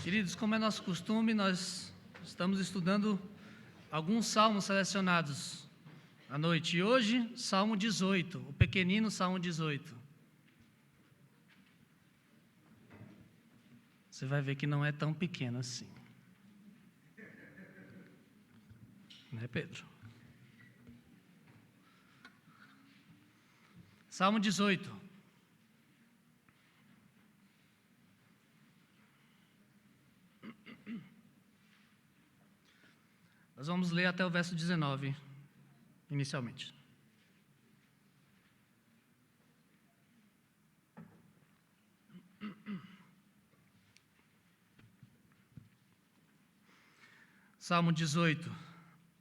Queridos, como é nosso costume, nós estamos estudando alguns salmos selecionados à noite. E hoje, Salmo 18, o pequenino Salmo 18. Você vai ver que não é tão pequeno assim. Não é, Pedro? Salmo 18. Nós vamos ler até o verso 19, inicialmente. Salmo 18.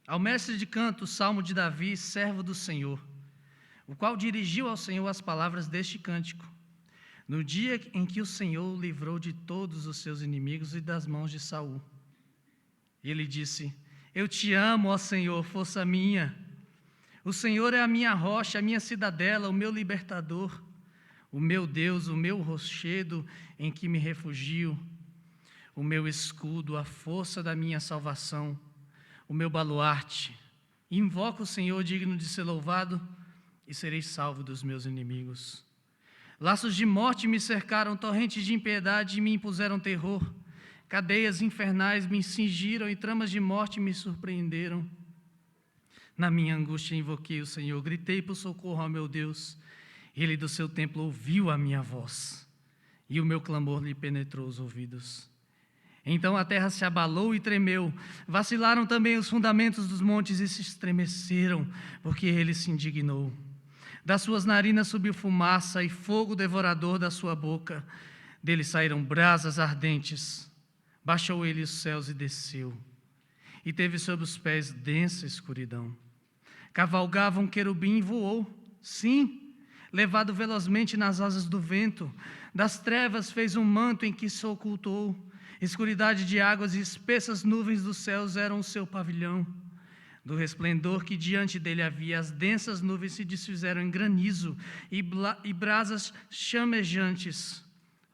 Ao mestre de canto, Salmo de Davi, servo do Senhor, o qual dirigiu ao Senhor as palavras deste cântico, no dia em que o Senhor o livrou de todos os seus inimigos e das mãos de Saul. Ele disse: Eu te amo, ó Senhor, força minha. O Senhor é a minha rocha, a minha cidadela, o meu libertador, o meu Deus, o meu rochedo em que me refugio, o meu escudo, a força da minha salvação, o meu baluarte. Invoco o Senhor digno de ser louvado e serei salvo dos meus inimigos. Laços de morte me cercaram, torrentes de impiedade me impuseram terror. Cadeias infernais me cingiram e tramas de morte me surpreenderam. Na minha angústia invoquei o Senhor, gritei por socorro ao meu Deus. Ele do seu templo ouviu a minha voz, e o meu clamor lhe penetrou os ouvidos. Então a terra se abalou e tremeu, vacilaram também os fundamentos dos montes e se estremeceram, porque ele se indignou. Das suas narinas subiu fumaça e fogo devorador da sua boca, dele saíram brasas ardentes. Baixou ele os céus e desceu, e teve sob os pés densa escuridão. Cavalgava um querubim e voou, sim, levado velozmente nas asas do vento. Das trevas fez um manto em que se ocultou. Escuridade de águas e espessas nuvens dos céus eram o seu pavilhão. Do resplendor que diante dele havia, as densas nuvens se desfizeram em granizo e brasas chamejantes.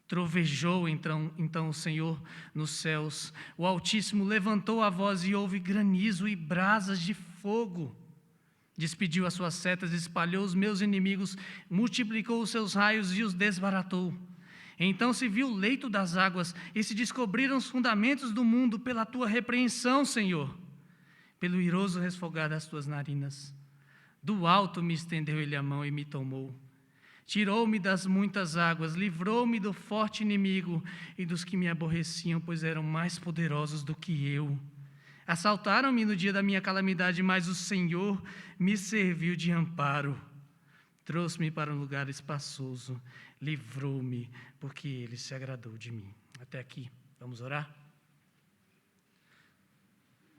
Trovejou então o Senhor nos céus. O Altíssimo levantou a voz e houve granizo e brasas de fogo. Despediu as suas setas, espalhou os meus inimigos, multiplicou os seus raios e os desbaratou. Então se viu o leito das águas e se descobriram os fundamentos do mundo pela tua repreensão, Senhor, pelo iroso resfogar das tuas narinas. Do alto me estendeu ele a mão e me tomou. Tirou-me das muitas águas, livrou-me do forte inimigo e dos que me aborreciam, pois eram mais poderosos do que eu. Assaltaram-me no dia da minha calamidade, mas o Senhor me serviu de amparo. Trouxe-me para um lugar espaçoso, livrou-me, porque ele se agradou de mim. Até aqui, vamos orar?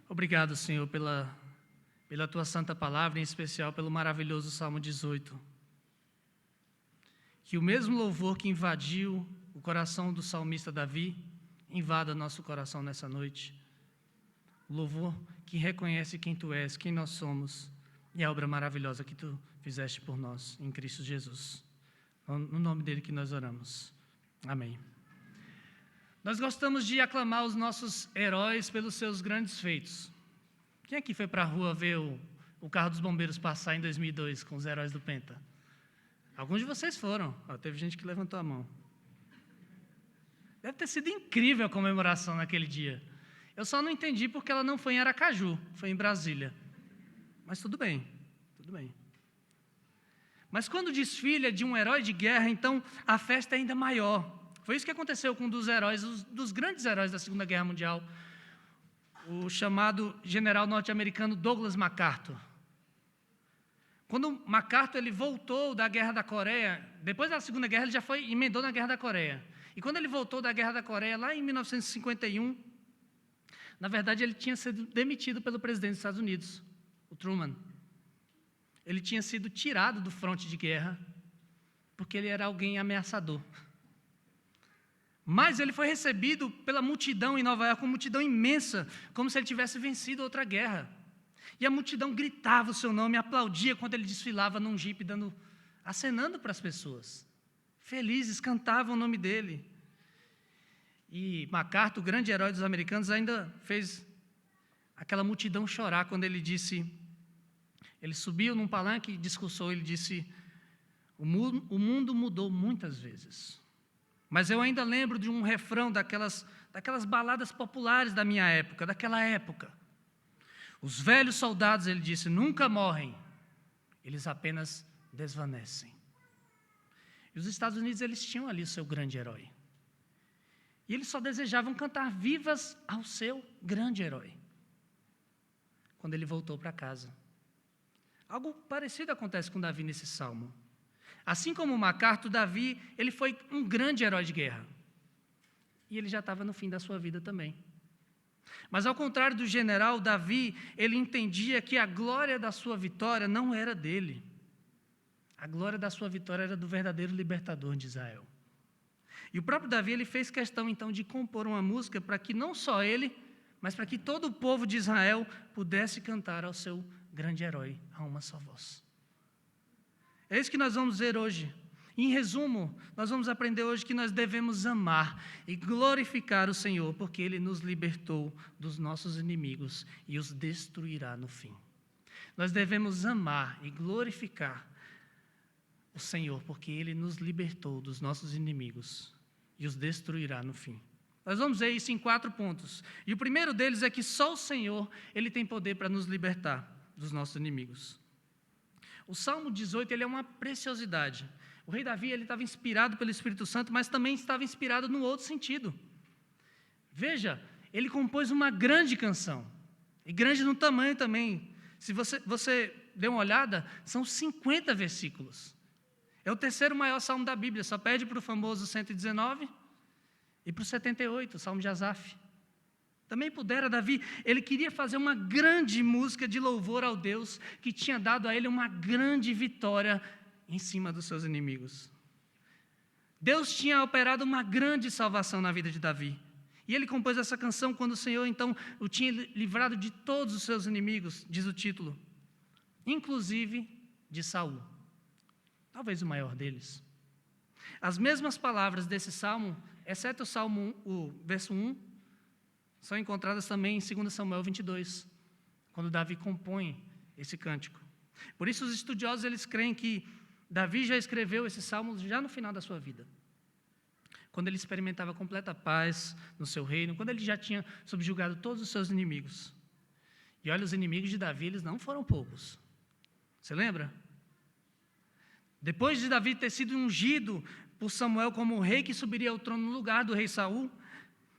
Obrigado, Senhor, pela tua santa palavra, em especial pelo maravilhoso Salmo 18. Que o mesmo louvor que invadiu o coração do salmista Davi, invada nosso coração nessa noite. O louvor que reconhece quem tu és, quem nós somos, e a obra maravilhosa que tu fizeste por nós, em Cristo Jesus. No nome dele que nós oramos. Amém. Nós gostamos de aclamar os nossos heróis pelos seus grandes feitos. Quem aqui foi para a rua ver o carro dos bombeiros passar em 2002 com os heróis do Penta? Alguns de vocês foram. Teve gente que levantou a mão. Deve ter sido incrível a comemoração naquele dia. Eu só não entendi porque ela não foi em Aracaju, foi em Brasília. Mas tudo bem, tudo bem. Mas quando desfilha de um herói de guerra, então a festa é ainda maior. Foi isso que aconteceu com um dos heróis, dos grandes heróis da Segunda Guerra Mundial, o chamado general norte-americano Douglas MacArthur. Quando MacArthur ele voltou da Guerra da Coreia, depois da Segunda Guerra ele já emendou na Guerra da Coreia. E quando ele voltou da Guerra da Coreia, lá em 1951, na verdade ele tinha sido demitido pelo presidente dos Estados Unidos, o Truman. Ele tinha sido tirado do fronte de guerra, porque ele era alguém ameaçador. Mas ele foi recebido pela multidão em Nova York, uma multidão imensa, como se ele tivesse vencido outra guerra. E a multidão gritava o seu nome, aplaudia quando ele desfilava num jipe, acenando para as pessoas. Felizes, cantavam o nome dele. E MacArthur, o grande herói dos americanos, ainda fez aquela multidão chorar quando ele disse, ele subiu num palanque e discursou, ele disse, o mundo mudou muitas vezes, mas eu ainda lembro de um refrão daquelas baladas populares da minha época, daquela época. Os velhos soldados, ele disse, nunca morrem, eles apenas desvanecem. E os Estados Unidos, eles tinham ali o seu grande herói. E eles só desejavam cantar vivas ao seu grande herói. Quando ele voltou para casa. Algo parecido acontece com Davi nesse salmo. Assim como MacArthur, Davi, ele foi um grande herói de guerra. E ele já estava no fim da sua vida também. Mas ao contrário do general, Davi, ele entendia que a glória da sua vitória não era dele. A glória da sua vitória era do verdadeiro libertador de Israel. E o próprio Davi, ele fez questão então de compor uma música para que não só ele, mas para que todo o povo de Israel pudesse cantar ao seu grande herói a uma só voz. É isso que nós vamos ver hoje. Em resumo, nós vamos aprender hoje que nós devemos amar e glorificar o Senhor, porque Ele nos libertou dos nossos inimigos e os destruirá no fim. Nós devemos amar e glorificar o Senhor, porque Ele nos libertou dos nossos inimigos e os destruirá no fim. Nós vamos ver isso em 4 pontos. E o primeiro deles é que só o Senhor, Ele tem poder para nos libertar dos nossos inimigos. O Salmo 18, ele é uma preciosidade. O rei Davi, ele estava inspirado pelo Espírito Santo, mas também estava inspirado no outro sentido. Veja, ele compôs uma grande canção, e grande no tamanho também. Se você der uma olhada, são 50 versículos. É o terceiro maior salmo da Bíblia, só perde para o famoso 119 e para o 78, o salmo de Asaf. Também pudera Davi, ele queria fazer uma grande música de louvor ao Deus que tinha dado a ele uma grande vitória em cima dos seus inimigos. Deus tinha operado uma grande salvação na vida de Davi. E ele compôs essa canção quando o Senhor, então, o tinha livrado de todos os seus inimigos, diz o título, inclusive de Saul, talvez o maior deles. As mesmas palavras desse salmo, exceto o salmo 1, o verso 1, são encontradas também em 2 Samuel 22, quando Davi compõe esse cântico. Por isso os estudiosos, eles creem que Davi já escreveu esse salmo já no final da sua vida, quando ele experimentava completa paz no seu reino, quando ele já tinha subjugado todos os seus inimigos. E olha, os inimigos de Davi, eles não foram poucos. Você lembra? Depois de Davi ter sido ungido por Samuel como o rei que subiria ao trono no lugar do rei Saul,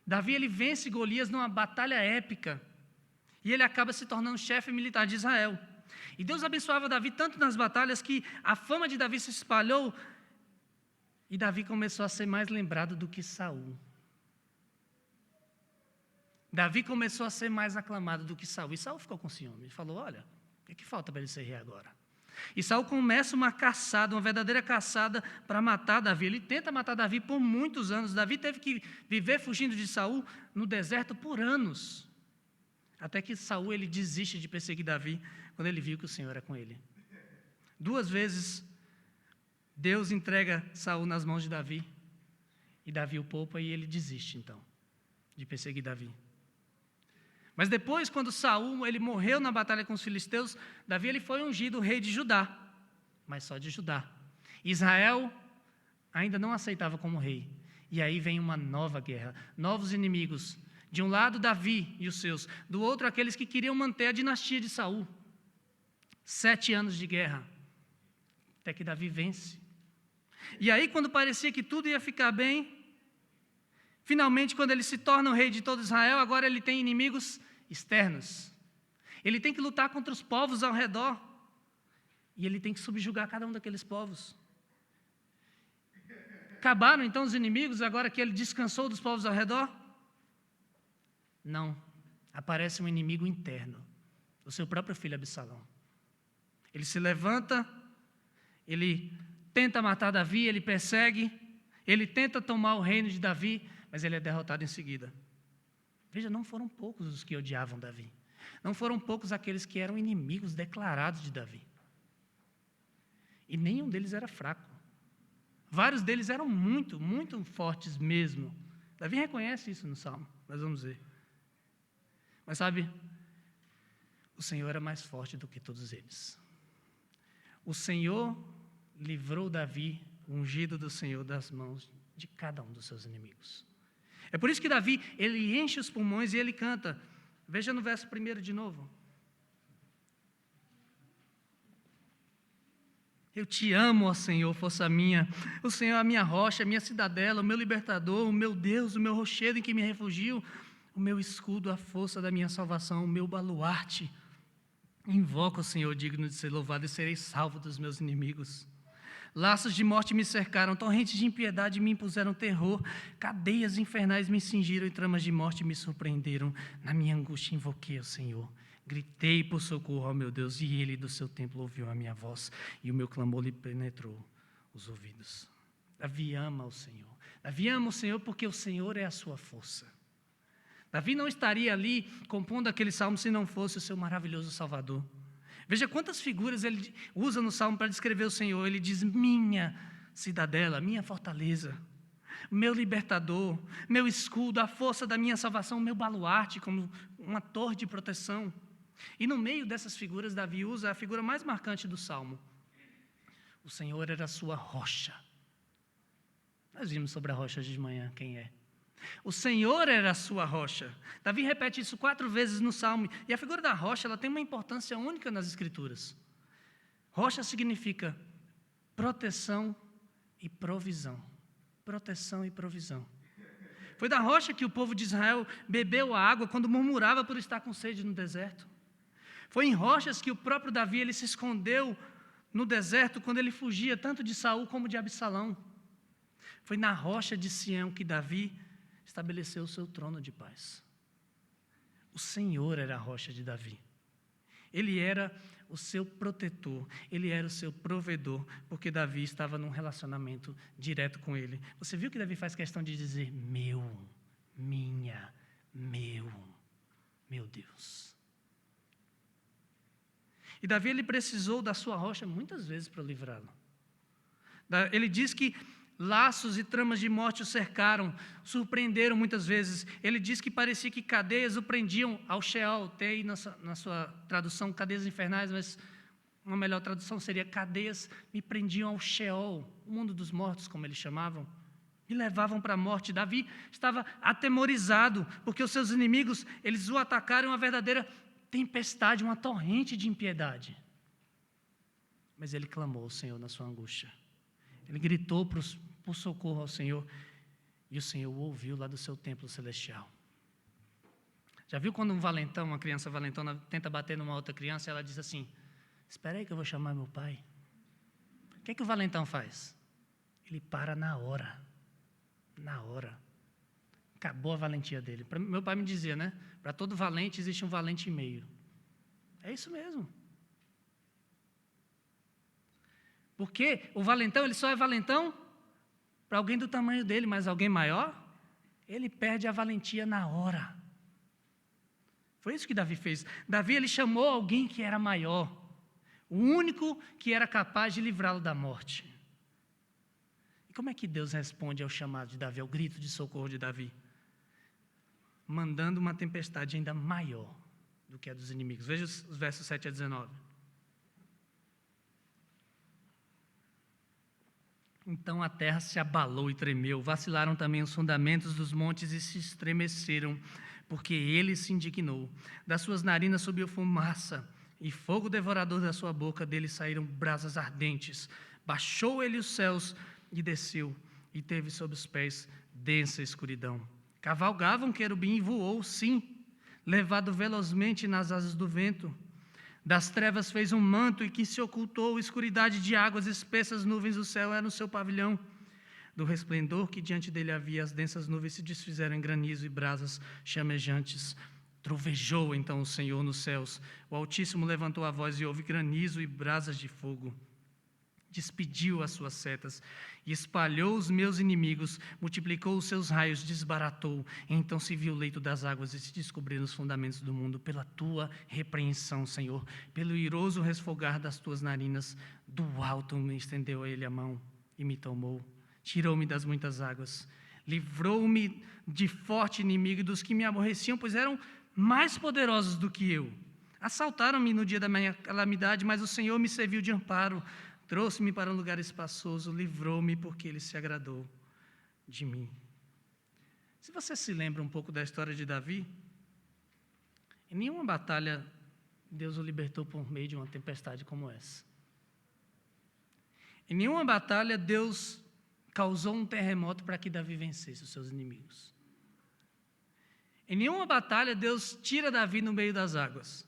Davi, ele vence Golias numa batalha épica, e ele acaba se tornando chefe militar de Israel. E Deus abençoava Davi tanto nas batalhas que a fama de Davi se espalhou, e Davi começou a ser mais lembrado do que Saul. Davi começou a ser mais aclamado do que Saul, e Saul ficou com ciúme, ele falou, olha, o que falta para ele ser rei agora? E Saul começa uma caçada, uma verdadeira caçada para matar Davi. Ele tenta matar Davi por muitos anos. Davi teve que viver fugindo de Saul no deserto por anos. Até que Saul, ele desiste de perseguir Davi quando ele viu que o Senhor era com ele. 2 vezes Deus entrega Saul nas mãos de Davi. E Davi o poupa e ele desiste então de perseguir Davi. Mas depois, quando Saul ele morreu na batalha com os filisteus, Davi ele foi ungido rei de Judá, mas só de Judá. Israel ainda não aceitava como rei. E aí vem uma nova guerra, novos inimigos. De um lado, Davi e os seus, do outro, aqueles que queriam manter a dinastia de Saul. 7 anos de guerra, até que Davi vence. E aí, quando parecia que tudo ia ficar bem, finalmente, quando ele se torna o rei de todo Israel, agora ele tem inimigos externos. Ele tem que lutar contra os povos ao redor. E ele tem que subjugar cada um daqueles povos. Acabaram então os inimigos, agora que ele descansou dos povos ao redor? Não. Aparece um inimigo interno, o seu próprio filho Absalão. Ele se levanta, ele tenta matar Davi, ele persegue, ele tenta tomar o reino de Davi, mas ele é derrotado em seguida. Veja, não foram poucos os que odiavam Davi. Não foram poucos aqueles que eram inimigos declarados de Davi. E nenhum deles era fraco. Vários deles eram muito, muito fortes mesmo Davi reconhece isso no Salmo, nós vamos ver. Mas sabe, o Senhor era mais forte do que todos eles. O Senhor livrou Davi, o ungido do Senhor, das mãos de cada um dos seus inimigos. É por isso que Davi, ele enche os pulmões e ele canta. Veja no verso 1 de novo. Eu te amo, ó Senhor, força minha. O Senhor é a minha rocha, a minha cidadela, o meu libertador, o meu Deus, o meu rochedo em que me refugio, o meu escudo, a força da minha salvação, o meu baluarte. Invoco o Senhor digno de ser louvado e serei salvo dos meus inimigos. Laços de morte me cercaram, torrentes de impiedade me impuseram terror, cadeias infernais me cingiram e tramas de morte me surpreenderam. Na minha angústia invoquei ao Senhor. Gritei por socorro ao meu Deus, e Ele do seu templo ouviu a minha voz, e o meu clamor lhe penetrou os ouvidos. Davi ama o Senhor. Davi ama o Senhor porque o Senhor é a sua força. Davi não estaria ali compondo aquele salmo se não fosse o seu maravilhoso Salvador. Veja quantas figuras ele usa no salmo para descrever o Senhor. Ele diz: minha cidadela, minha fortaleza, meu libertador, meu escudo, a força da minha salvação, meu baluarte, como uma torre de proteção. E no meio dessas figuras, Davi usa a figura mais marcante do Salmo. O Senhor era a sua rocha. Nós vimos sobre a rocha de manhã, quem é? O Senhor era a sua rocha. Davi repete isso 4 vezes no Salmo. E a figura da rocha, ela tem uma importância única nas Escrituras. Rocha significa proteção e provisão. Proteção e provisão. Foi da rocha que o povo de Israel bebeu a água quando murmurava por estar com sede no deserto. Foi em rochas que o próprio Davi ele se escondeu no deserto quando ele fugia tanto de Saul como de Absalão. Foi na rocha de Sião que Davi estabeleceu o seu trono de paz. O Senhor era a rocha de Davi. Ele era o seu protetor, ele era o seu provedor, porque Davi estava num relacionamento direto com ele. Você viu que Davi faz questão de dizer meu, minha, meu Deus. E Davi ele precisou da sua rocha muitas vezes para livrá-lo. Ele diz que laços e tramas de morte o cercaram, surpreenderam muitas vezes. Ele diz que parecia que cadeias o prendiam ao Sheol. Tem aí na sua tradução cadeias infernais, mas uma melhor tradução seria cadeias me prendiam ao Sheol, o mundo dos mortos, como eles chamavam. Me levavam para a morte. Davi estava atemorizado, porque os seus inimigos, eles o atacaram, uma verdadeira tempestade, uma torrente de impiedade. Mas ele clamou ao Senhor na sua angústia. Ele gritou por socorro ao Senhor, e o Senhor o ouviu lá do seu templo celestial. Já viu quando um valentão, uma criança valentona, tenta bater numa outra criança, e ela diz assim: espera aí que eu vou chamar meu pai. O que é que o valentão faz? Ele para na hora. Na hora. Acabou a valentia dele. Meu pai me dizia, né? Para todo valente existe um valente e meio. É isso mesmo. Porque o valentão, ele só é valentão para alguém do tamanho dele, mas alguém maior, ele perde a valentia na hora. Foi isso que Davi fez. Davi, ele chamou alguém que era maior, o único que era capaz de livrá-lo da morte. E como é que Deus responde ao chamado de Davi, ao grito de socorro de Davi? Mandando uma tempestade ainda maior do que a dos inimigos. Veja os versos 7 a 19. Então a terra se abalou e tremeu, vacilaram também os fundamentos dos montes e se estremeceram, porque ele se indignou. Das suas narinas subiu fumaça, e fogo devorador da sua boca, dele saíram brasas ardentes. Baixou ele os céus e desceu, e teve sob os pés densa escuridão. Cavalgava um querubim e voou, sim, levado velozmente nas asas do vento. Das trevas fez um manto e que se ocultou, escuridade de águas, espessas nuvens do céu era o seu pavilhão. Do resplendor que diante dele havia, as densas nuvens se desfizeram em granizo e brasas chamejantes. Trovejou então o Senhor nos céus. O Altíssimo levantou a voz e houve granizo e brasas de fogo. Despediu as suas setas e espalhou os meus inimigos, multiplicou os seus raios, desbaratou. Então se viu o leito das águas e se descobriram os fundamentos do mundo. Pela tua repreensão, Senhor, pelo iroso resfogar das tuas narinas, do alto me estendeu a ele a mão e me tomou. Tirou-me das muitas águas, Livrou-me de forte inimigo e dos que me aborreciam, pois eram mais poderosos do que eu. Assaltaram-me no dia da minha calamidade, mas o Senhor me serviu de amparo. Trouxe-me para um lugar espaçoso, livrou-me porque Ele se agradou de mim. Se você se lembra um pouco da história de Davi, em nenhuma batalha Deus o libertou por meio de uma tempestade como essa. Em nenhuma batalha Deus causou um terremoto para que Davi vencesse os seus inimigos. Em nenhuma batalha Deus tira Davi no meio das águas.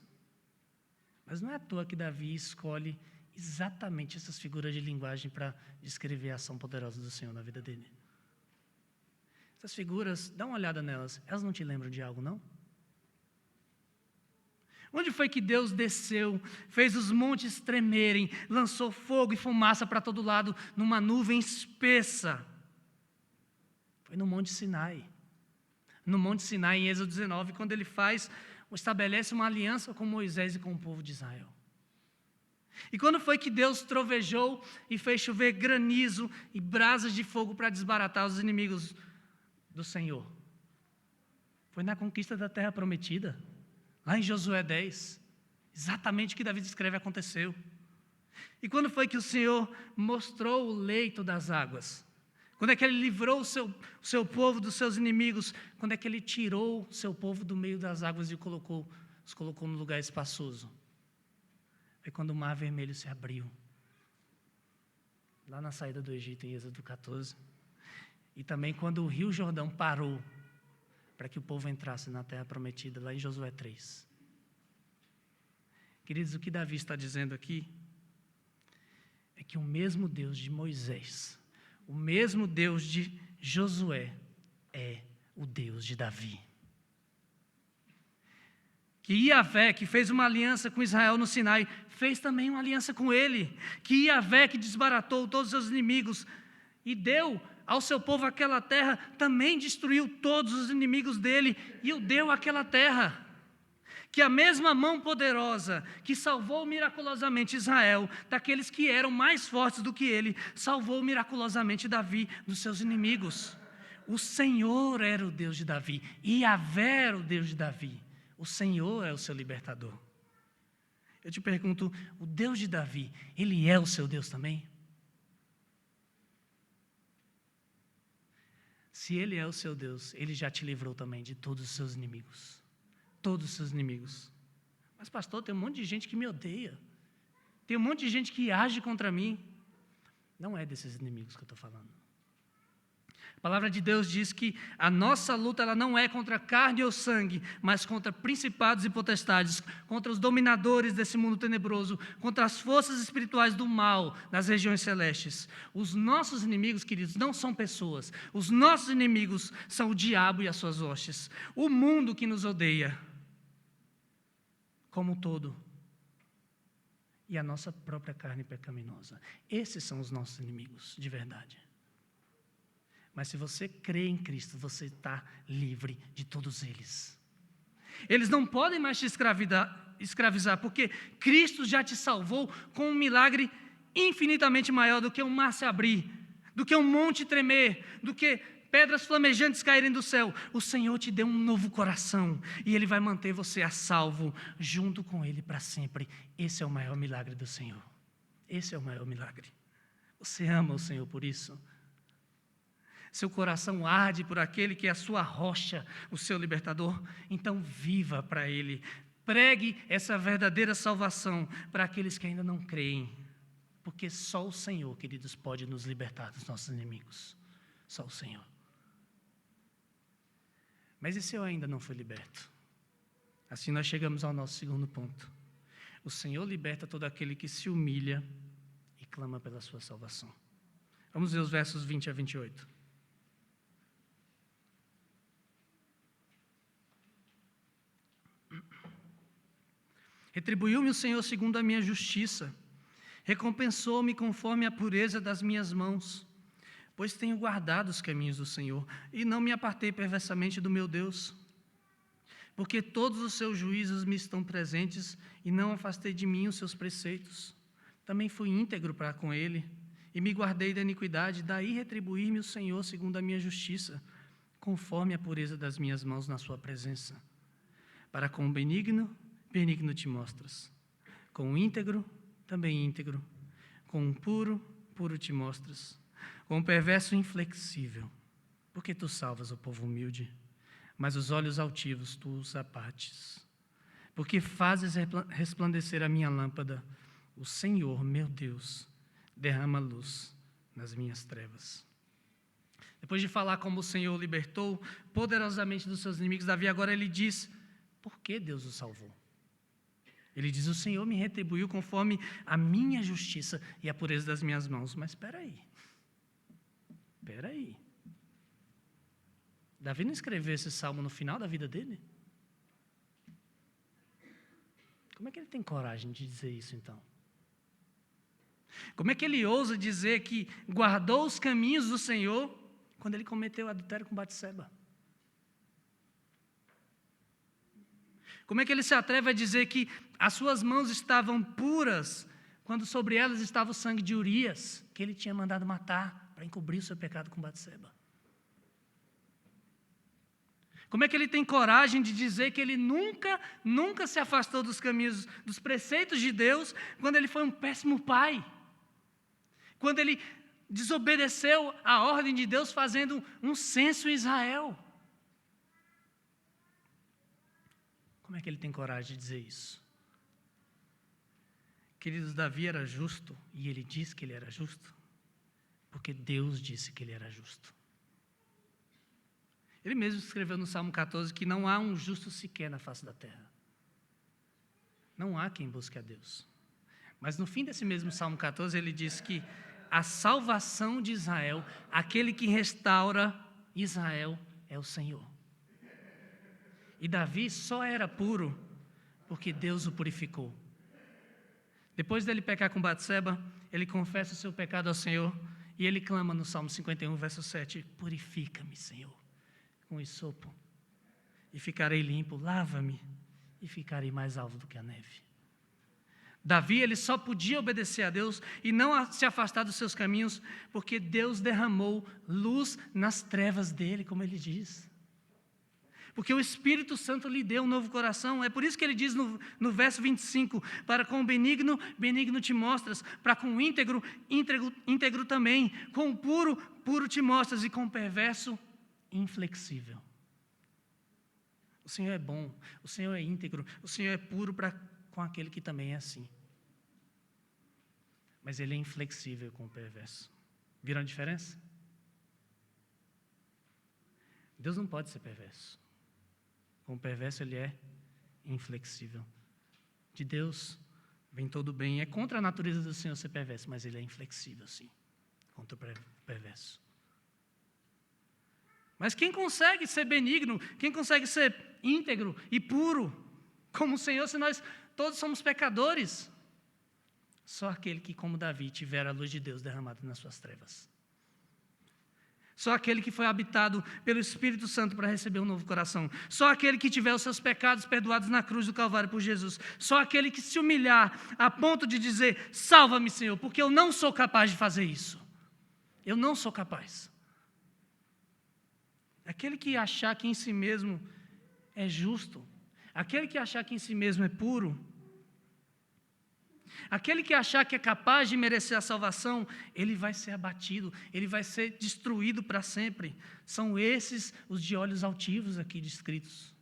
Mas não é à toa que Davi escolhe exatamente essas figuras de linguagem para descrever a ação poderosa do Senhor na vida dele. Essas figuras, dá uma olhada nelas, elas não te lembram de algo, não? Onde foi que Deus desceu, fez os montes tremerem, lançou fogo e fumaça para todo lado, numa nuvem espessa? Foi no Monte Sinai. No Monte Sinai, em Êxodo 19, quando ele estabelece uma aliança com Moisés e com o povo de Israel. E quando foi que Deus trovejou e fez chover granizo e brasas de fogo para desbaratar os inimigos do Senhor? Foi na conquista da terra prometida, lá em Josué 10. Exatamente o que Davi descreve aconteceu. E quando foi que o Senhor mostrou o leito das águas? Quando é que Ele livrou o seu povo dos seus inimigos? Quando é que Ele tirou o seu povo do meio das águas e os colocou num lugar espaçoso? Foi quando o Mar Vermelho se abriu, lá na saída do Egito, em Êxodo 14. E também quando o Rio Jordão parou, para que o povo entrasse na terra prometida, lá em Josué 3. Queridos, o que Davi está dizendo aqui é que o mesmo Deus de Moisés, o mesmo Deus de Josué, é o Deus de Davi. Que Iavé, que fez uma aliança com Israel no Sinai, fez também uma aliança com ele. Que Iavé, que desbaratou todos os seus inimigos e deu ao seu povo aquela terra, também destruiu todos os inimigos dele e o deu àquela terra. Que a mesma mão poderosa que salvou miraculosamente Israel, daqueles que eram mais fortes do que ele, salvou miraculosamente Davi dos seus inimigos. O Senhor era o Deus de Davi, Iavé era o Deus de Davi. O Senhor é o seu libertador. Eu te pergunto, o Deus de Davi, Ele é o seu Deus também? Se Ele é o seu Deus, Ele já te livrou também de todos os seus inimigos. Todos os seus inimigos. Mas pastor, tem um monte de gente que me odeia. Tem um monte de gente que age contra mim. Não é desses inimigos que eu estou falando. A palavra de Deus diz que a nossa luta ela não é contra carne ou sangue, mas contra principados e potestades, contra os dominadores desse mundo tenebroso, contra as forças espirituais do mal nas regiões celestes. Os nossos inimigos, queridos, não são pessoas. Os nossos inimigos são o diabo e as suas hostes. O mundo que nos odeia, como um todo, e a nossa própria carne pecaminosa. Esses são os nossos inimigos, de verdade. Mas se você crê em Cristo, você está livre de todos eles. Eles não podem mais te escravizar, porque Cristo já te salvou com um milagre infinitamente maior do que um mar se abrir, do que um monte tremer, do que pedras flamejantes caírem do céu. O Senhor te deu um novo coração e Ele vai manter você a salvo junto com Ele para sempre. Esse é o maior milagre do Senhor. Esse é o maior milagre. Você ama o Senhor por isso? Seu coração arde por aquele que é a sua rocha, o seu libertador? Então viva para Ele. Pregue essa verdadeira salvação para aqueles que ainda não creem. Porque só o Senhor, queridos, pode nos libertar dos nossos inimigos. Só o Senhor. Mas e se eu ainda não fui liberto? Assim nós chegamos ao nosso segundo ponto. O Senhor liberta todo aquele que se humilha e clama pela sua salvação. Vamos ver os versos 20 a 28. Retribuiu-me o Senhor segundo a minha justiça, recompensou-me conforme a pureza das minhas mãos, pois tenho guardado os caminhos do Senhor, e não me apartei perversamente do meu Deus. Porque todos os seus juízos me estão presentes, e não afastei de mim os seus preceitos. Também fui íntegro para com ele, e me guardei da iniquidade, daí retribuir-me o Senhor segundo a minha justiça, conforme a pureza das minhas mãos na sua presença. Para com o benigno, benigno te mostras. Com o íntegro, também íntegro. Com o puro, puro te mostras. Com o perverso, inflexível. Porque tu salvas o povo humilde, mas os olhos altivos tu os abates. Porque fazes resplandecer a minha lâmpada. O Senhor, meu Deus, derrama luz nas minhas trevas. Depois de falar como o Senhor o libertou poderosamente dos seus inimigos, Davi agora ele diz, por que Deus o salvou? Ele diz, o Senhor me retribuiu conforme a minha justiça e a pureza das minhas mãos. Mas espera aí. Davi não escreveu esse salmo no final da vida dele? Como é que ele tem coragem de dizer isso então? Como é que ele ousa dizer que guardou os caminhos do Senhor quando ele cometeu adultério com Batseba? Como é que ele se atreve a dizer que as suas mãos estavam puras quando sobre elas estava o sangue de Urias, que ele tinha mandado matar para encobrir o seu pecado com Batseba? Como é que ele tem coragem de dizer que ele nunca se afastou dos caminhos, dos preceitos de Deus, quando ele foi um péssimo pai? Quando ele desobedeceu a ordem de Deus fazendo um censo em Israel? Como é que ele tem coragem de dizer isso? Queridos, Davi era justo, e ele disse que ele era justo, porque Deus disse que ele era justo. Ele mesmo escreveu no Salmo 14 que não há um justo sequer na face da terra. Não há quem busque a Deus. Mas no fim desse mesmo Salmo 14, ele diz que a salvação de Israel, aquele que restaura Israel, é o Senhor. E Davi só era puro porque Deus o purificou. Depois dele pecar com Batseba, ele confessa o seu pecado ao Senhor e ele clama no Salmo 51, verso 7, purifica-me, Senhor, com esopo, e ficarei limpo, lava-me, e ficarei mais alvo do que a neve. Davi, ele só podia obedecer a Deus e não se afastar dos seus caminhos, porque Deus derramou luz nas trevas dele, como ele diz. Porque o Espírito Santo lhe deu um novo coração. É por isso que ele diz no verso 25, para com o benigno, benigno te mostras, para com o íntegro, íntegro também, com o puro, puro te mostras, e com o perverso, inflexível. O Senhor é bom, o Senhor é íntegro, o Senhor é puro com aquele que também é assim. Mas ele é inflexível com o perverso. Viram a diferença? Deus não pode ser perverso. Com o perverso ele é inflexível. De Deus vem todo o bem. É contra a natureza do Senhor ser perverso, mas ele é inflexível, sim, contra o perverso. Mas quem consegue ser benigno, quem consegue ser íntegro e puro, como o Senhor, se nós todos somos pecadores? Só aquele que, como Davi, tiver a luz de Deus derramada nas suas trevas. Só aquele que foi habitado pelo Espírito Santo para receber um novo coração. Só aquele que tiver os seus pecados perdoados na cruz do Calvário por Jesus. Só aquele que se humilhar a ponto de dizer, salva-me, Senhor, porque eu não sou capaz de fazer isso. Eu não sou capaz. Aquele que achar que em si mesmo é justo, aquele que achar que em si mesmo é puro, aquele que achar que é capaz de merecer a salvação, ele vai ser abatido, ele vai ser destruído para sempre. São esses os de olhos altivos aqui descritos.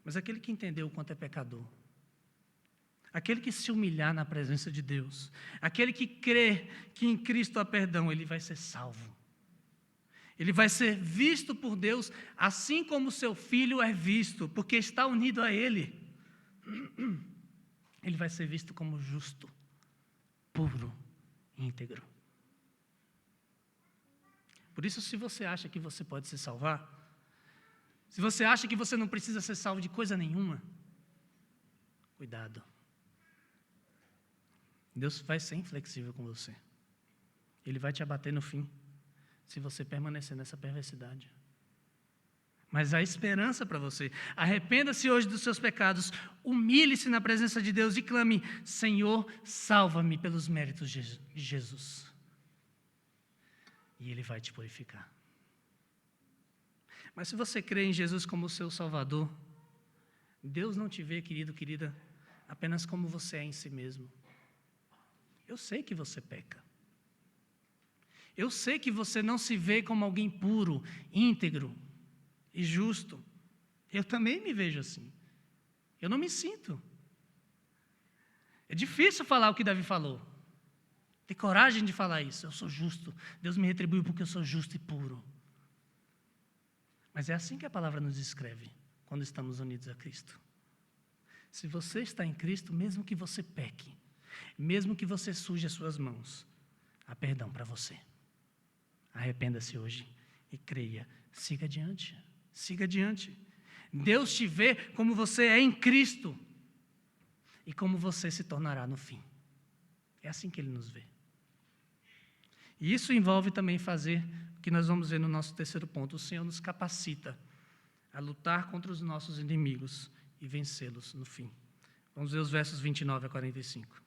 Mas aquele que entendeu o quanto é pecador, aquele que se humilhar na presença de Deus, aquele que crê que em Cristo há perdão, ele vai ser salvo. Ele vai ser visto por Deus assim como seu filho é visto, porque está unido a Ele. Ele vai ser visto como justo, puro, íntegro. Por isso, se você acha que você pode se salvar, se você acha que você não precisa ser salvo de coisa nenhuma, cuidado. Deus vai ser inflexível com você. Ele vai te abater no fim, se você permanecer nessa perversidade. Mas há esperança para você. Arrependa-se hoje dos seus pecados, humilhe-se na presença de Deus e clame, Senhor, salva-me pelos méritos de Jesus. E Ele vai te purificar. Mas se você crê em Jesus como seu Salvador, Deus não te vê, querido, querida, apenas como você é em si mesmo. Eu sei que você peca. Eu sei que você não se vê como alguém puro, íntegro e justo. Eu também me vejo assim. Eu não me sinto. É difícil falar o que Davi falou. Ter coragem de falar isso. Eu sou justo. Deus me retribuiu porque eu sou justo e puro. Mas é assim que a palavra nos descreve quando estamos unidos a Cristo. Se você está em Cristo, mesmo que você peque, mesmo que você suje as suas mãos, há perdão para você. Arrependa-se hoje e creia. Siga adiante. Siga adiante. Deus te vê como você é em Cristo e como você se tornará no fim. É assim que Ele nos vê. E isso envolve também fazer o que nós vamos ver no nosso terceiro ponto. O Senhor nos capacita a lutar contra os nossos inimigos e vencê-los no fim. Vamos ver os versos 29 a 45.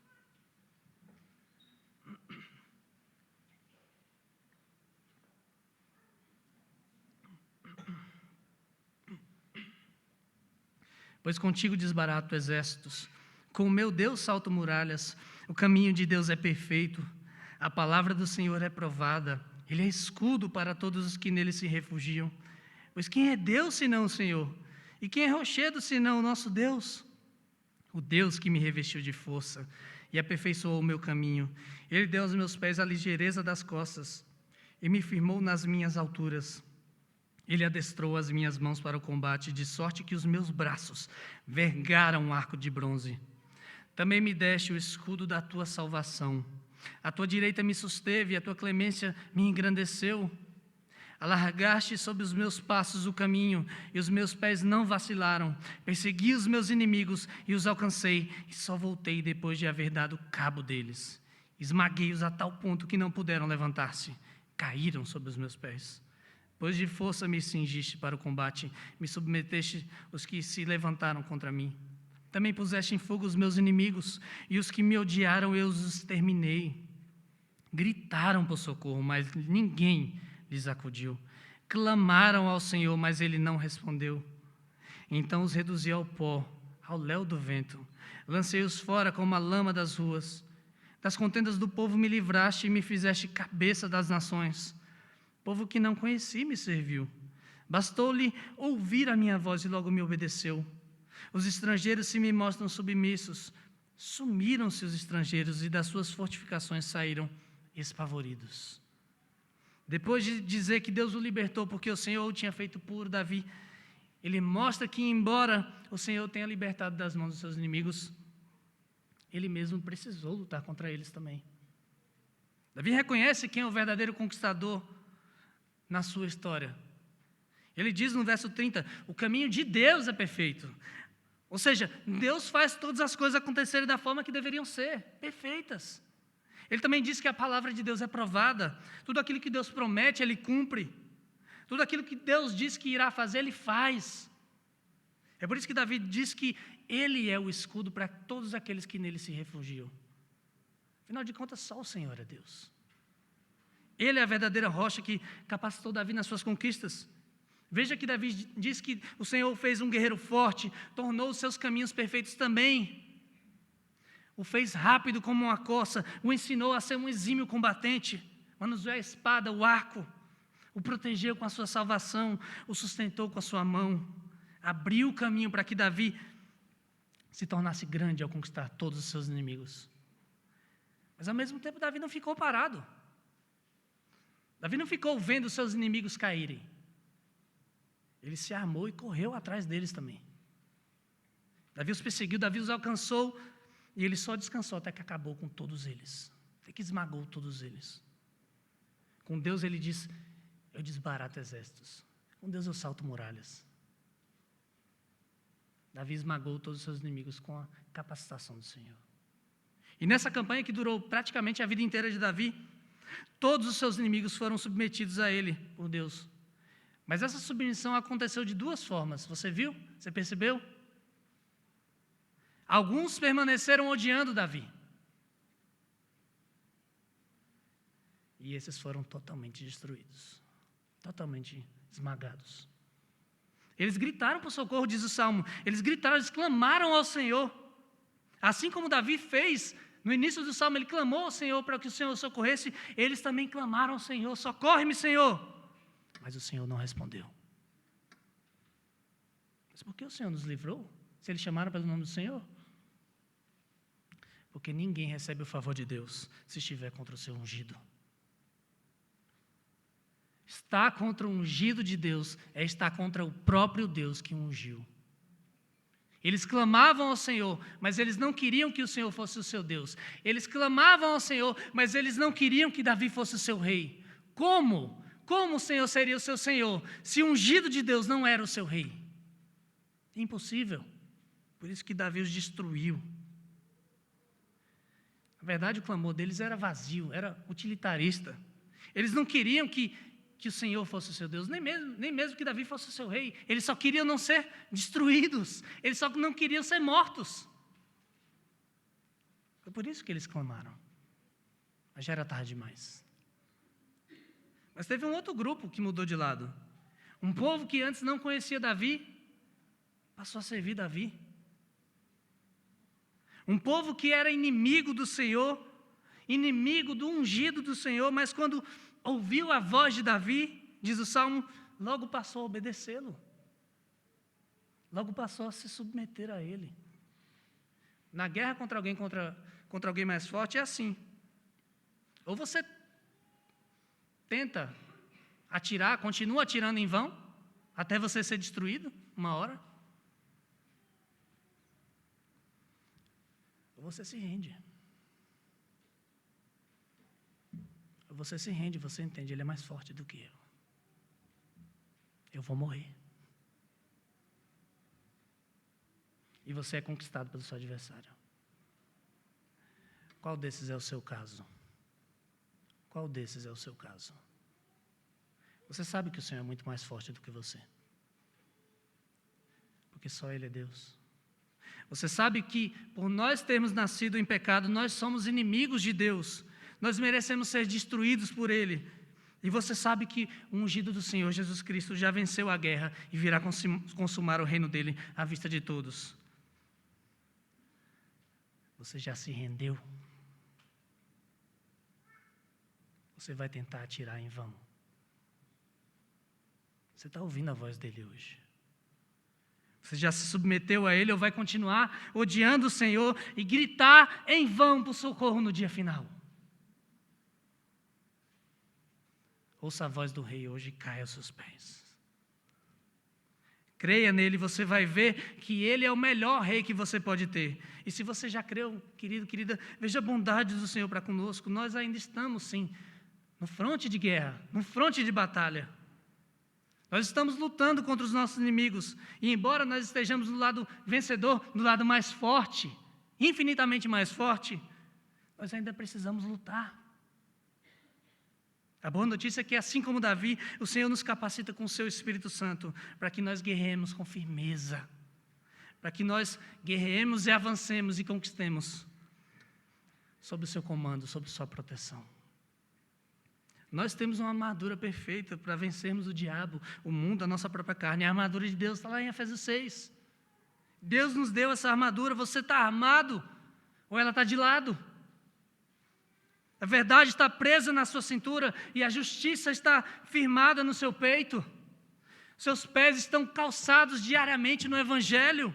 Pois contigo desbarato exércitos, com o meu Deus salto muralhas, o caminho de Deus é perfeito, a palavra do Senhor é provada, Ele é escudo para todos os que nele se refugiam. Pois quem é Deus senão o Senhor? E quem é rochedo senão o nosso Deus? O Deus que me revestiu de força e aperfeiçoou o meu caminho. Ele deu aos meus pés a ligeireza das costas e me firmou nas minhas alturas. Ele adestrou as minhas mãos para o combate, de sorte que os meus braços vergaram um arco de bronze. Também me deste o escudo da tua salvação. A tua direita me susteve, e a tua clemência me engrandeceu. Alargaste sobre os meus passos o caminho, e os meus pés não vacilaram. Persegui os meus inimigos e os alcancei, e só voltei depois de haver dado cabo deles. Esmaguei-os a tal ponto que não puderam levantar-se. Caíram sobre os meus pés. Pois de força me cingiste para o combate, me submeteste os que se levantaram contra mim. Também puseste em fogo os meus inimigos, e os que me odiaram eu os exterminei. Gritaram por socorro, mas ninguém lhes acudiu. Clamaram ao Senhor, mas Ele não respondeu. Então os reduzi ao pó, ao léu do vento. Lancei-os fora como a lama das ruas. Das contendas do povo me livraste e me fizeste cabeça das nações. Povo que não conheci me serviu. Bastou-lhe ouvir a minha voz e logo me obedeceu. Os estrangeiros se me mostram submissos. Sumiram-se os estrangeiros e das suas fortificações saíram espavoridos. Depois de dizer que Deus o libertou porque o Senhor o tinha feito puro, Davi, ele mostra que embora o Senhor tenha libertado das mãos dos seus inimigos, ele mesmo precisou lutar contra eles também. Davi reconhece quem é o verdadeiro conquistador na sua história. Ele diz no verso 30, o caminho de Deus é perfeito. Ou seja, Deus faz todas as coisas acontecerem da forma que deveriam ser, perfeitas. Ele também diz que a palavra de Deus é provada. Tudo aquilo que Deus promete, Ele cumpre. Tudo aquilo que Deus diz que irá fazer, Ele faz. É por isso que Davi diz que Ele é o escudo para todos aqueles que nele se refugiam. Afinal de contas, só o Senhor é Deus. Ele é a verdadeira rocha que capacitou Davi nas suas conquistas. Veja que Davi diz que o Senhor fez um guerreiro forte, tornou os seus caminhos perfeitos também. O fez rápido como uma corça, o ensinou a ser um exímio combatente, manuseou a espada, o arco, o protegeu com a sua salvação, o sustentou com a sua mão, abriu o caminho para que Davi se tornasse grande ao conquistar todos os seus inimigos. Mas ao mesmo tempo Davi não ficou parado. Davi não ficou vendo os seus inimigos caírem. Ele se armou e correu atrás deles também. Davi os perseguiu, Davi os alcançou, e ele só descansou até que acabou com todos eles. Até que esmagou todos eles. Com Deus ele diz, eu desbarato exércitos. Com Deus eu salto muralhas. Davi esmagou todos os seus inimigos com a capacitação do Senhor. E nessa campanha que durou praticamente a vida inteira de Davi, todos os seus inimigos foram submetidos a ele, por Deus. Mas essa submissão aconteceu de duas formas. Você viu? Você percebeu? Alguns permaneceram odiando Davi. E esses foram totalmente destruídos. Totalmente esmagados. Eles gritaram por socorro, diz o Salmo. Eles gritaram, eles clamaram ao Senhor. Assim como Davi fez no início do Salmo, ele clamou ao Senhor para que o Senhor socorresse. Eles também clamaram ao Senhor, socorre-me, Senhor. Mas o Senhor não respondeu. Mas por que o Senhor nos livrou? Se eles chamaram pelo nome do Senhor? Porque ninguém recebe o favor de Deus se estiver contra o seu ungido. Estar contra o ungido de Deus é estar contra o próprio Deus que o ungiu. Eles clamavam ao Senhor, mas eles não queriam que o Senhor fosse o seu Deus. Eles clamavam ao Senhor, mas eles não queriam que Davi fosse o seu rei. Como? Como o Senhor seria o seu Senhor, se o ungido de Deus não era o seu rei? Impossível. Por isso que Davi os destruiu. Na verdade, o clamor deles era vazio, era utilitarista. Eles não queriam que o Senhor fosse o seu Deus, nem mesmo que Davi fosse o seu rei. Eles só queriam não ser destruídos, eles só não queriam ser mortos. Foi por isso que eles clamaram. Mas já era tarde demais. Mas teve um outro grupo que mudou de lado. Um povo que antes não conhecia Davi, passou a servir Davi. Um povo que era inimigo do Senhor, inimigo do ungido do Senhor, mas quando ouviu a voz de Davi, diz o Salmo, logo passou a obedecê-lo. Logo passou a se submeter a ele. Na guerra contra alguém mais forte é assim. Ou você tenta atirar, continua atirando em vão, até você ser destruído, uma hora. Ou você se rende. Você se rende, você entende, ele é mais forte do que eu. Eu vou morrer. E você é conquistado pelo seu adversário. Qual desses é o seu caso? Qual desses é o seu caso? Você sabe que o Senhor é muito mais forte do que você. Porque só Ele é Deus. Você sabe que, por nós termos nascido em pecado, nós somos inimigos de Deus. Nós merecemos ser destruídos por Ele. E você sabe que o ungido do Senhor, Jesus Cristo, já venceu a guerra e virá consumar o reino dEle à vista de todos. Você já se rendeu? Você vai tentar atirar em vão? Você está ouvindo a voz dEle hoje? Você já se submeteu a Ele ou vai continuar odiando o Senhor e gritar em vão por socorro no dia final? Ouça a voz do Rei hoje e caia aos seus pés. Creia nele, você vai ver que Ele é o melhor Rei que você pode ter. E se você já creu, querido, querida, veja a bondade do Senhor para conosco. Nós ainda estamos, sim, no fronte de guerra, no fronte de batalha. Nós estamos lutando contra os nossos inimigos. E embora nós estejamos do lado vencedor, do lado mais forte, infinitamente mais forte, nós ainda precisamos lutar. A boa notícia é que, assim como Davi, o Senhor nos capacita com o seu Espírito Santo para que nós guerreemos com firmeza, para que nós guerreemos e avancemos e conquistemos sob o seu comando, sob sua proteção. Nós temos uma armadura perfeita para vencermos o diabo, o mundo, a nossa própria carne. A armadura de Deus está lá em Efésios 6. Deus nos deu essa armadura. Você está armado ou ela está de lado? A verdade está presa na sua cintura e a justiça está firmada no seu peito. Seus pés estão calçados diariamente no Evangelho.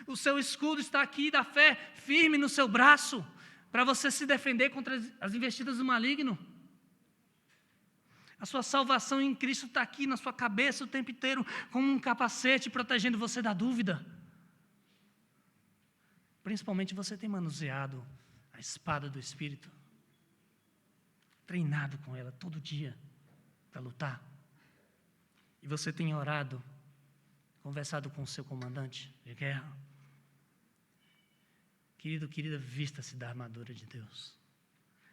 O seu escudo está aqui da fé firme no seu braço para você se defender contra as investidas do maligno. A sua salvação em Cristo está aqui na sua cabeça o tempo inteiro, como um capacete protegendo você da dúvida. Principalmente você tem manuseado a espada do Espírito, treinado com ela todo dia para lutar. E você tem orado, conversado com o seu comandante de guerra. Querido, querida, vista-se da armadura de Deus.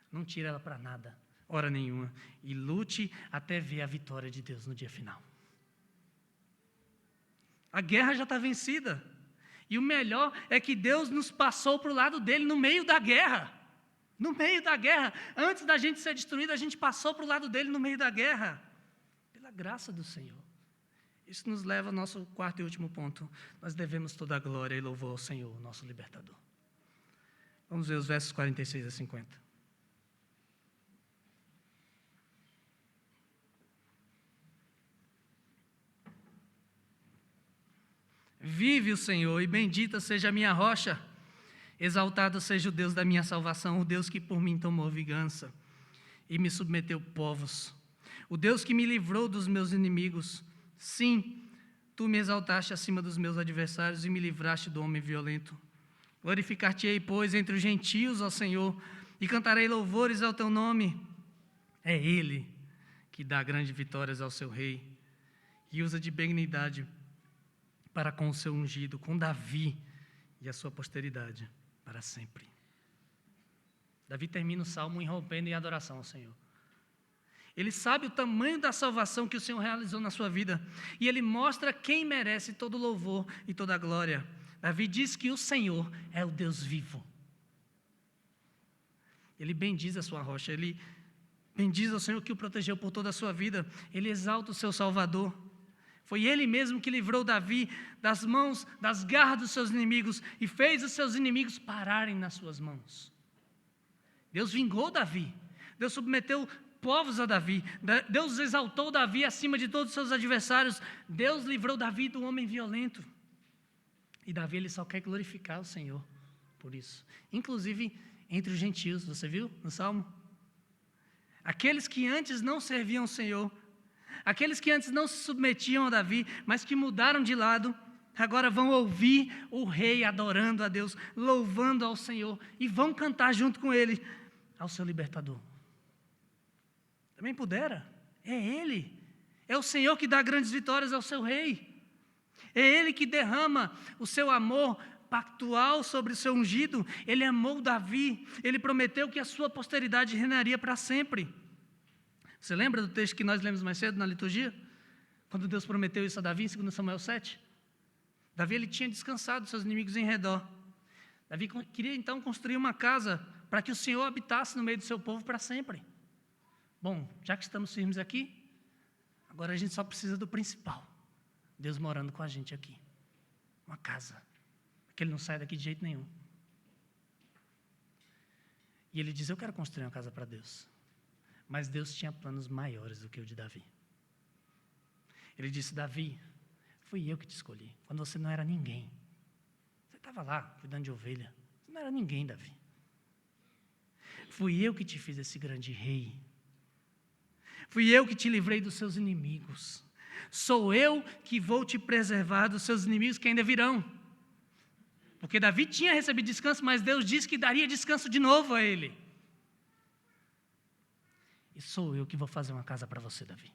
Não tire ela para nada, hora nenhuma. E lute até ver a vitória de Deus no dia final. A guerra já está vencida. E o melhor é que Deus nos passou para o lado dele no meio da guerra. No meio da guerra. Antes da gente ser destruído, a gente passou para o lado dele no meio da guerra. Pela graça do Senhor. Isso nos leva ao nosso quarto e último ponto. Nós devemos toda a glória e louvor ao Senhor, nosso libertador. Vamos ver os versos 46 a 50. Vive o Senhor, e bendita seja a minha rocha. Exaltado seja o Deus da minha salvação, o Deus que por mim tomou vingança e me submeteu povos. O Deus que me livrou dos meus inimigos. Sim, tu me exaltaste acima dos meus adversários e me livraste do homem violento. Glorificar-te-ei, pois, entre os gentios, ó Senhor, e cantarei louvores ao teu nome. É Ele que dá grandes vitórias ao seu rei e usa de benignidade para com o seu ungido, com Davi e a sua posteridade para sempre. Davi termina o salmo irrompendo em adoração ao Senhor. Ele sabe o tamanho da salvação que o Senhor realizou na sua vida, e ele mostra quem merece todo o louvor e toda a glória. Davi diz que o Senhor é o Deus vivo. Ele bendiz a sua rocha, ele bendiz ao Senhor que o protegeu por toda a sua vida, ele exalta o seu Salvador. Foi ele mesmo que livrou Davi das mãos, das garras dos seus inimigos e fez os seus inimigos pararem nas suas mãos. Deus vingou Davi, Deus submeteu povos a Davi, Deus exaltou Davi acima de todos os seus adversários, Deus livrou Davi do homem violento. E Davi, ele só quer glorificar o Senhor por isso. Inclusive entre os gentios, você viu no Salmo? Aqueles que antes não serviam o Senhor, aqueles que antes não se submetiam a Davi, mas que mudaram de lado, agora vão ouvir o rei adorando a Deus, louvando ao Senhor, e vão cantar junto com ele ao seu libertador. Também pudera, é Ele, é o Senhor que dá grandes vitórias ao seu rei, é Ele que derrama o seu amor pactual sobre o seu ungido. Ele amou Davi, ele prometeu que a sua posteridade reinaria para sempre. Você lembra do texto que nós lemos mais cedo na liturgia? Quando Deus prometeu isso a Davi em 2 Samuel 7? Davi, ele tinha descansado dos seus inimigos em redor. Davi queria então construir uma casa para que o Senhor habitasse no meio do seu povo para sempre. Bom, já que estamos firmes aqui, agora a gente só precisa do principal. Deus morando com a gente aqui. Uma casa. Que Ele não sai daqui de jeito nenhum. E ele diz, eu quero construir uma casa para Deus. Mas Deus tinha planos maiores do que o de Davi. Ele disse, Davi, fui eu que te escolhi, quando você não era ninguém. Você estava lá, cuidando de ovelha. Você não era ninguém, Davi. Fui eu que te fiz esse grande rei. Fui eu que te livrei dos seus inimigos. Sou eu que vou te preservar dos seus inimigos que ainda virão. Porque Davi tinha recebido descanso, mas Deus disse que daria descanso de novo a ele. E sou eu que vou fazer uma casa para você, Davi.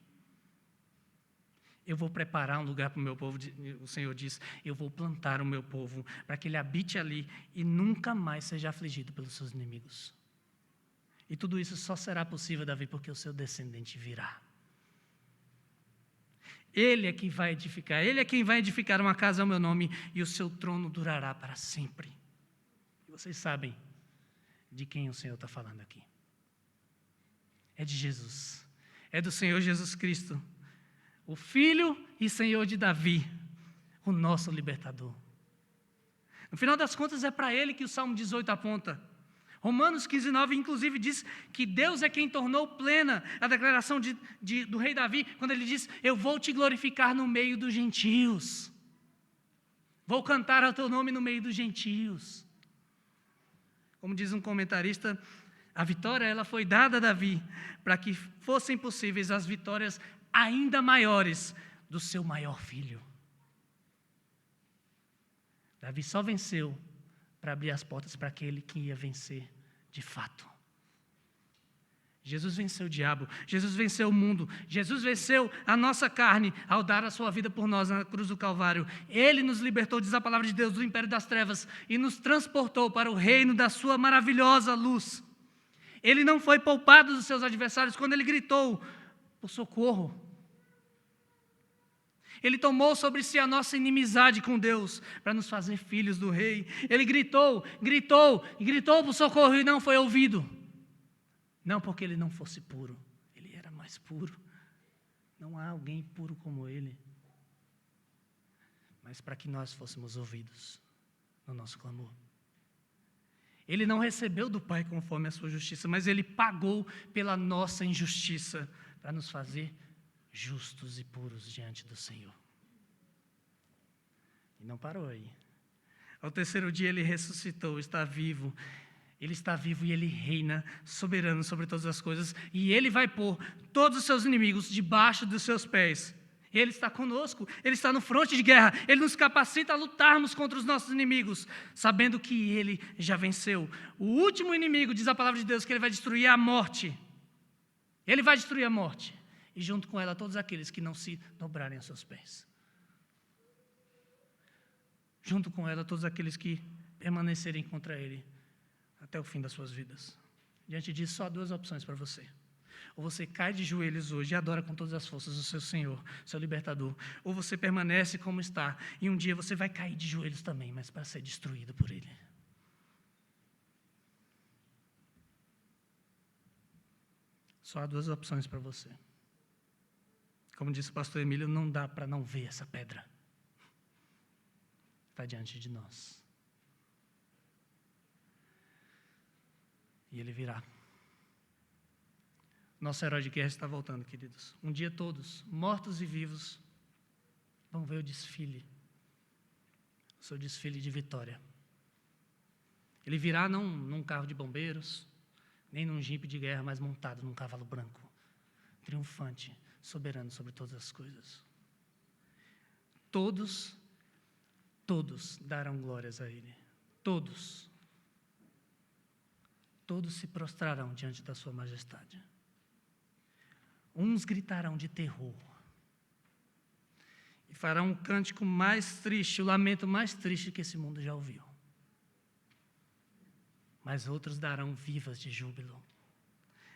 Eu vou preparar um lugar para o meu povo, o Senhor diz, eu vou plantar o meu povo, para que ele habite ali e nunca mais seja afligido pelos seus inimigos. E tudo isso só será possível, Davi, porque o seu descendente virá. Ele é quem vai edificar, ele é quem vai edificar uma casa ao meu nome, e o seu trono durará para sempre. E vocês sabem de quem o Senhor está falando aqui. É de Jesus, é do Senhor Jesus Cristo, o Filho e Senhor de Davi, o nosso libertador. No final das contas, é para ele que o Salmo 18 aponta. Romanos 15:9, inclusive, diz que Deus é quem tornou plena a declaração do rei Davi, quando ele diz, eu vou te glorificar no meio dos gentios. Vou cantar ao teu nome no meio dos gentios. Como diz um comentarista, a vitória ela foi dada a Davi para que fossem possíveis as vitórias ainda maiores do seu maior filho. Davi só venceu para abrir as portas para aquele que ia vencer de fato. Jesus venceu o diabo, Jesus venceu o mundo, Jesus venceu a nossa carne ao dar a sua vida por nós na cruz do Calvário. Ele nos libertou, diz a palavra de Deus, do império das trevas e nos transportou para o reino da sua maravilhosa luz. Ele não foi poupado dos seus adversários quando ele gritou por socorro. Ele tomou sobre si a nossa inimizade com Deus para nos fazer filhos do rei. Ele gritou por socorro e não foi ouvido. Não porque ele não fosse puro, ele era mais puro. Não há alguém puro como ele. mas para que nós fôssemos ouvidos no nosso clamor. Ele não recebeu do Pai conforme a sua justiça, mas ele pagou pela nossa injustiça para nos fazer justos e puros diante do Senhor. E não parou aí. Ao terceiro dia ele ressuscitou, está vivo. Ele está vivo e ele reina soberano sobre todas as coisas. E ele vai pôr todos os seus inimigos debaixo dos seus pés. Ele está conosco, ele está no fronte de guerra, ele nos capacita a lutarmos contra os nossos inimigos, sabendo que ele já venceu. O último inimigo, diz a palavra de Deus, que ele vai destruir é a morte. Ele vai destruir a morte. E junto com ela todos aqueles que não se dobrarem aos seus pés. Junto com ela todos aqueles que permanecerem contra ele até o fim das suas vidas. Diante disso, só há duas opções para você. Ou você cai de joelhos hoje e adora com todas as forças o seu Senhor, seu libertador. Ou você permanece como está, e um dia você vai cair de joelhos também, mas para ser destruído por Ele. Só há duas opções para você. Como disse o pastor Emílio, não dá para não ver essa pedra. Está diante de nós. E Ele virá. Nosso herói de guerra está voltando, queridos. Um dia todos, mortos e vivos, vão ver o desfile. O seu desfile de vitória. Ele virá não num carro de bombeiros, nem num jipe de guerra, mas montado num cavalo branco. Triunfante, soberano sobre todas as coisas. Todos darão glórias a Ele. Todos se prostrarão diante da sua majestade. Uns gritarão de terror e farão um cântico mais triste, o lamento mais triste que esse mundo já ouviu. Mas outros darão vivas de júbilo,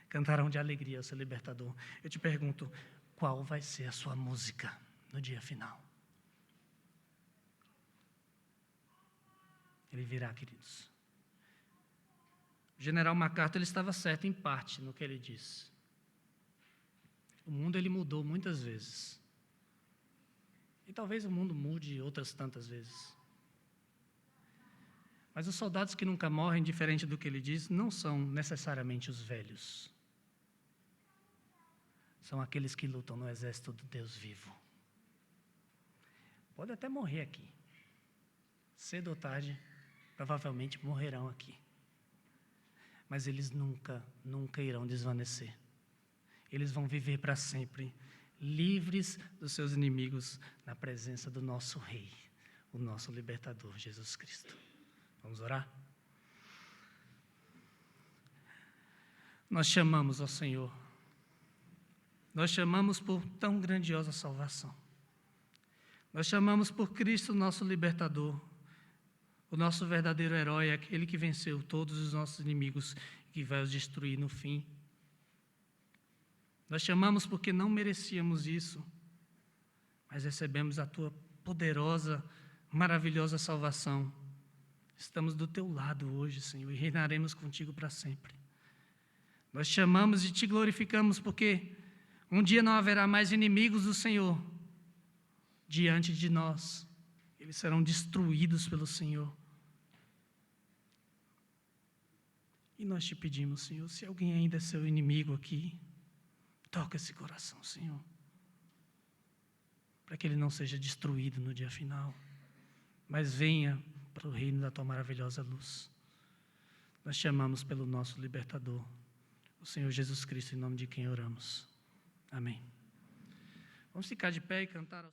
cantarão de alegria ao seu libertador. Eu te pergunto, qual vai ser a sua música no dia final? Ele virá, queridos. O general MacArthur ele estava certo em parte no que ele disse. O mundo ele mudou muitas vezes. E talvez o mundo mude outras tantas vezes. Mas os soldados que nunca morrem, diferente do que ele diz, não são necessariamente os velhos. São aqueles que lutam no exército do Deus vivo. Pode até morrer aqui. Cedo ou tarde, provavelmente morrerão aqui. Mas eles nunca irão desvanecer. Eles vão viver para sempre, livres dos seus inimigos, na presença do nosso Rei, o nosso libertador, Jesus Cristo. Vamos orar? Nós chamamos ao Senhor. Nós chamamos por tão grandiosa salvação. Nós chamamos por Cristo, nosso libertador, o nosso verdadeiro herói, aquele que venceu todos os nossos inimigos e que vai os destruir no fim. Nós chamamos porque não merecíamos isso, mas recebemos a Tua poderosa, maravilhosa salvação. Estamos do Teu lado hoje, Senhor, e reinaremos contigo para sempre. Nós chamamos e Te glorificamos porque um dia não haverá mais inimigos do Senhor diante de nós. Eles serão destruídos pelo Senhor. E nós Te pedimos, Senhor, se alguém ainda é seu inimigo aqui, toca esse coração, Senhor, para que ele não seja destruído no dia final, mas venha para o reino da Tua maravilhosa luz. Nós chamamos pelo nosso libertador, o Senhor Jesus Cristo, em nome de quem oramos. Amém. Vamos ficar de pé e cantar.